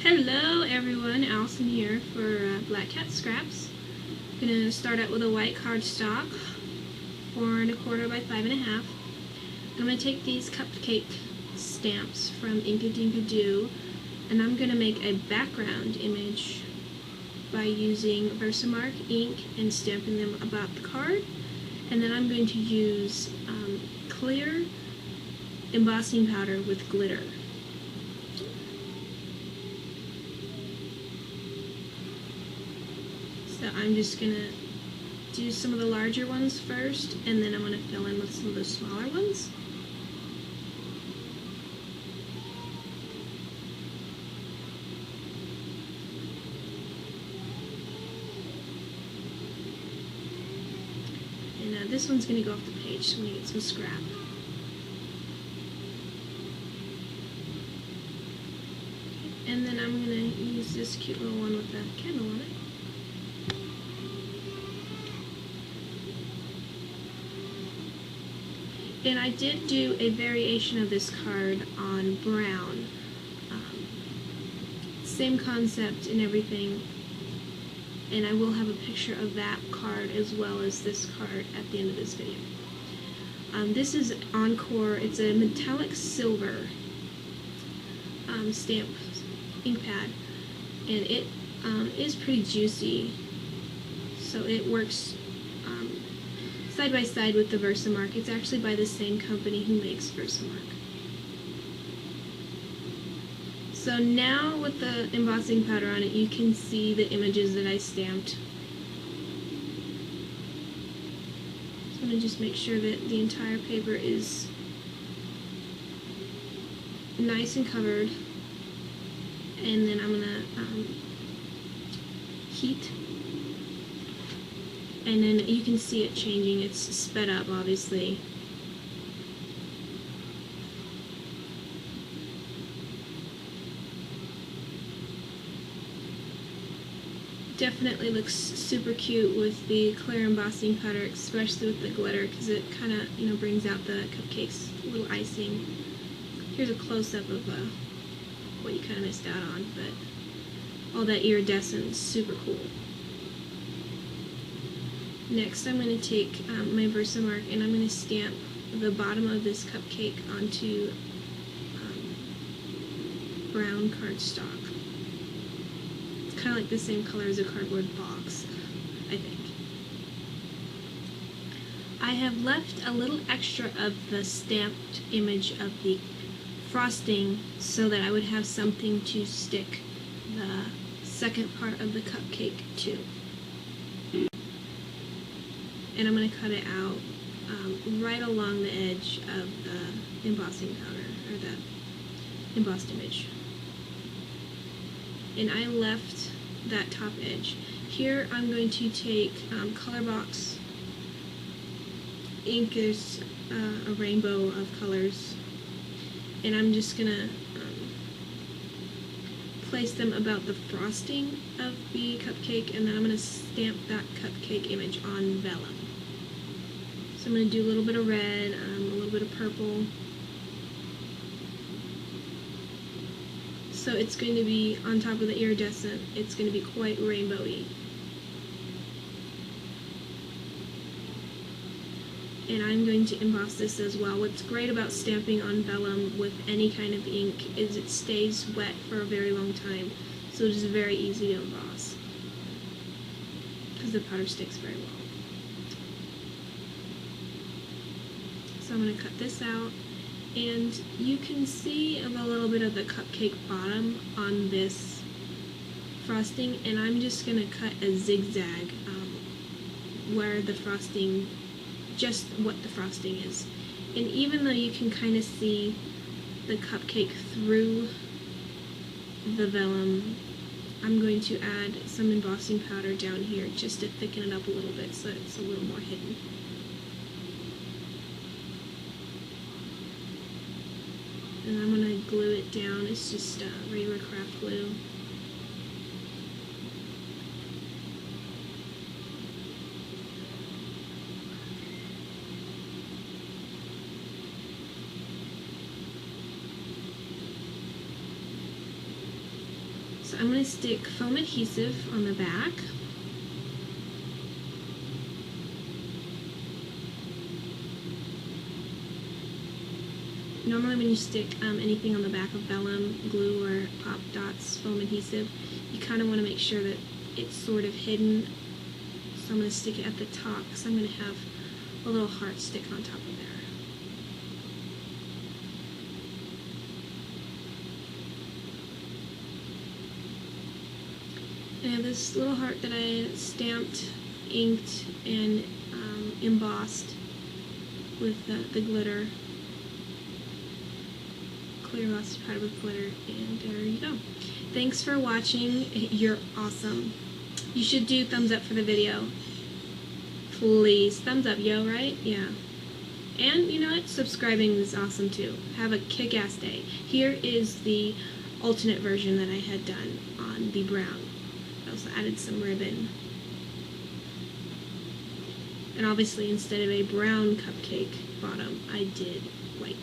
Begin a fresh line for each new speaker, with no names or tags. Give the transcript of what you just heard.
Hello everyone, Allison here for Black Cat Scraps. I'm going to start out with a white cardstock, 4 1/4 by 5 1/2. I'm going to take these cupcake stamps from Inkadinkado and I'm going to make a background image by using Versamark ink and stamping them about the card. And then I'm going to use clear embossing powder with glitter. So I'm just going to do some of the larger ones first, and then I'm going to fill in with some of the smaller ones. And this one's going to go off the page, so I'm going to get some scrap. And then I'm going to use this cute little one with a candle on it. And I did do a variation of this card on brown. Same concept and everything. And I will have a picture of that card as well as this card at the end of this video. This is Encore. It's a metallic silver stamp ink pad. And it is pretty juicy. So it works side by side with the Versamark. It's actually by the same company who makes Versamark. So now with the embossing powder on it, you can see the images that I stamped. So I'm going to just make sure that the entire paper is nice and covered. And then I'm going to heat. And then you can see it changing. It's sped up, obviously. Definitely looks super cute with the clear embossing powder, especially with the glitter, because it kind of, brings out the cupcake's little icing. Here's a close-up of what you kind of missed out on, but all that iridescence, super cool. Next, I'm going to take my Versamark and I'm going to stamp the bottom of this cupcake onto brown cardstock. It's kind of like the same color as a cardboard box, I think. I have left a little extra of the stamped image of the frosting so that I would have something to stick the second part of the cupcake to. And I'm going to cut it out right along the edge of the embossing powder, or the embossed image. And I left that top edge. Here I'm going to take color box ink. There's a rainbow of colors. And I'm just going to place them about the frosting of the cupcake, and then I'm going to stamp that cupcake image on vellum. So I'm going to do a little bit of red, a little bit of purple. So it's going to be on top of the iridescent. It's going to be quite rainbowy. And I'm going to emboss this as well. What's great about stamping on vellum with any kind of ink is it stays wet for a very long time. So it is very easy to emboss because the powder sticks very well. So I'm going to cut this out, and you can see a little bit of the cupcake bottom on this frosting, and I'm just going to cut a zigzag where the frosting, just what the frosting is. And even though you can kind of see the cupcake through the vellum, I'm going to add some embossing powder down here just to thicken it up a little bit so it's a little more hidden. And I'm going to glue it down. It's just regular craft glue. So I'm going to stick foam adhesive on the back. Normally when you stick anything on the back of vellum, glue, or Pop Dots foam adhesive, you kind of want to make sure that it's sort of hidden. So I'm going to stick it at the top because I'm going to have a little heart stick on top of there. And I have this little heart that I stamped, inked, and embossed with the glitter. Clear gloss powder with glitter, and there you go. Thanks for watching. You're awesome. You should do thumbs up for the video. Please. Thumbs up, yo, right? Yeah. And you know what? Subscribing is awesome too. Have a kick-ass day. Here is the alternate version that I had done on the brown. I also added some ribbon. And obviously instead of a brown cupcake bottom, I did white.